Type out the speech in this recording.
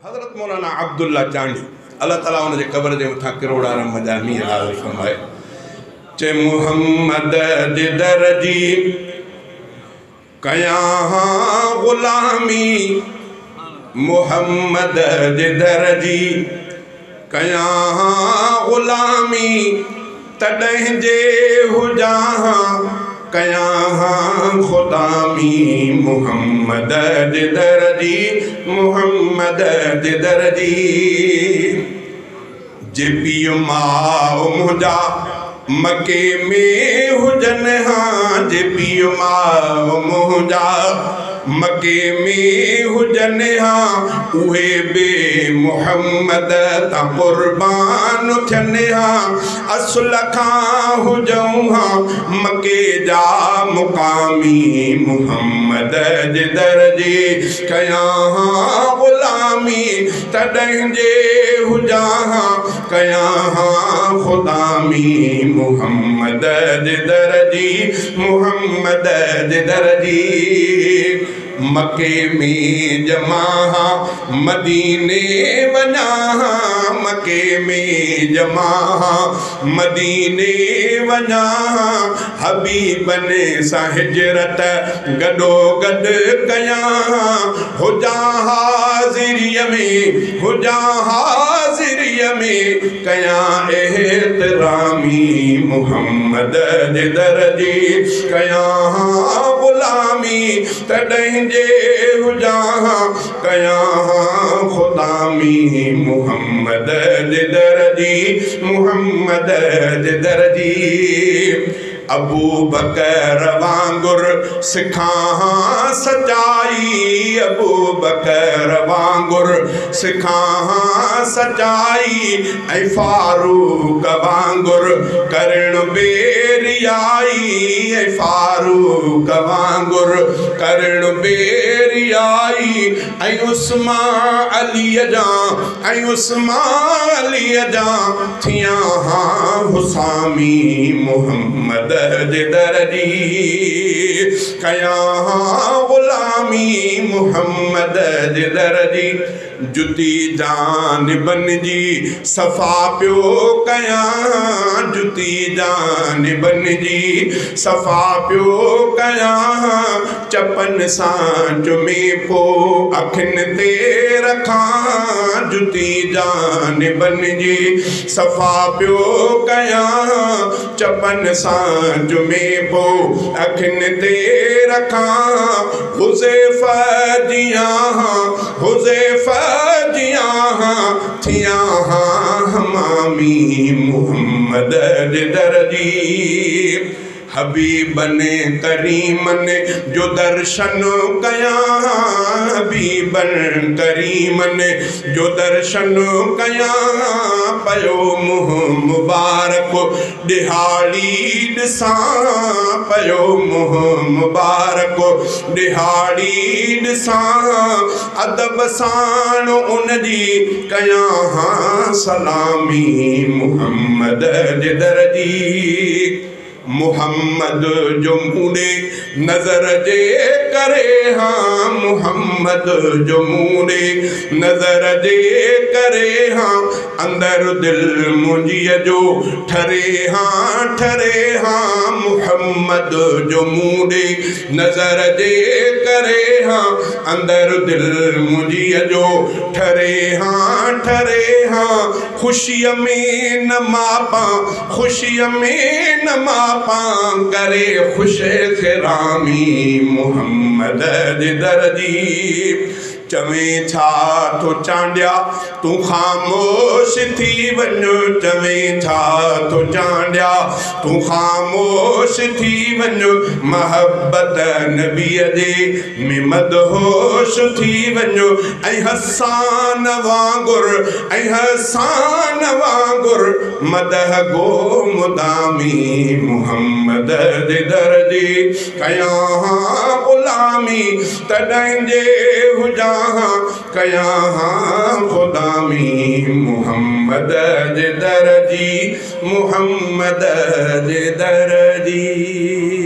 हज़रत मौलाना अब्दुल्ला चांडी अल्लाह ताला उनजे क़ब्र जे मथां करोड़ा मजामी नाज़िल फरमाए। चे मुहम्मद जे दर जी कयां ग़ुलामी, मुहम्मद जे दर जी कयां ग़ुलामी, तॾहिं जे हुजां कयां ख़ुदामी। मुहम्मद जे दर जी, मुहम्मद जे दर जी, जे पीउ माउ मुंहिंजा मके में हुजनि हां, जे पीउ माउ मुंहिंजा मके में हुजनि हां, उहे बे मुहम्मद तां क़ुर्बान थियनि हां। असुल खां हुजऊं हां मके जा मुक़ामी, मुहम्मद जे दर जी कयां ग़ुलामी, तॾहिं जे हुजां हां कयां ख़ुदामी। मुहम्मद जे दर जी, मुहम्मद जे दर जी, मके में जमा हां मदीने वञा हां, मके में जमा हां मदीने वञा हां, हबीबनि सां हिजरत गॾो गॾु कयां हां। हुजां हाज़िरीअ में, हुजां हाज़िरीअ में कयां एहतरामी। मुहम्मद जे दर जी कयां ग़ुलामी, तॾहिं जे हुजां कयां ख़ुदामी। मुहम्मद जे दर जी, मुहम्मद जे दर जी, अबू बकर वांगुर सिखां सचाई, अबू बकर वांगुर सिखां सचाई, ऐं फारूक वांगुर करण बेरियाई, ऐं फारूक वांगुर करण बेरियाई, ऐं उस्मान अलीअ जा, ऐं उस्मान अलीअ जा थियां हां हुसामी। मुहम्मद जे दर जी कयां ग़ुलामी, मुहम्मद जे दर जी, जुती जानिबनि जी सफ़ा पियो कयां, जुती जानिबनि जी सफ़ा पियो कयां, चपन सां चुमे पो अखियुनि ते रखां, जुती जानिबनि जी सफ़ा पियो कयां, चपन सां चुमे पो अखियुनि ते रखां। हुज़ैफ़ा जियां, हुज़ैफ़ा जियां थियां हां हमामी। मुहम्मद जे दर जी, हबीबनि करीमनि जो दर्शन कयां, हबीबनि करीमनि जो दर्शन कयां, पयो मुंहुं मुबारक दिहाड़ी ॾिसां, पयो मुंहुं मुबारक दिहाड़ी ॾिसां, अदब सां उनजी कयां हां सलामी। मुहम्मद जे दर जी, मुहम्मद जो मूड़े नज़र जे करे हां, मुहम्मद जो मूड़े नज़र जे करे हां, अंदर दिल मुंहिंजीअ जो ठरे हां, ठरे हां। मुहम्मद जो मूड़े नज़र जे करे हां, अंदर दिल मुंहिंजीअ जो ठरे हां, ठरे हां। ख़ुशीअ में न मापां, ख़ुशीअ में न मापां करे ख़ुश ख़िरामी। मुहम्मद जे दर जी चवें छा थो चांडिया तूं ख़ामोश थी वञु, चवें छा थो चांडिया तूं ख़ामोश थी वञु, महबत नबीअ जे में मदहोश थी वञु, ऐं हसान वांगुर, ऐं हसान वांगुर मदह गो मुदामी। मुहम्मद जे दर जी कयां ग़ुलामी, तॾहिं जे हुजां कयां ख़ुदामी। मुहम्मद जे दर जी, मुहम्मद जे दर जी।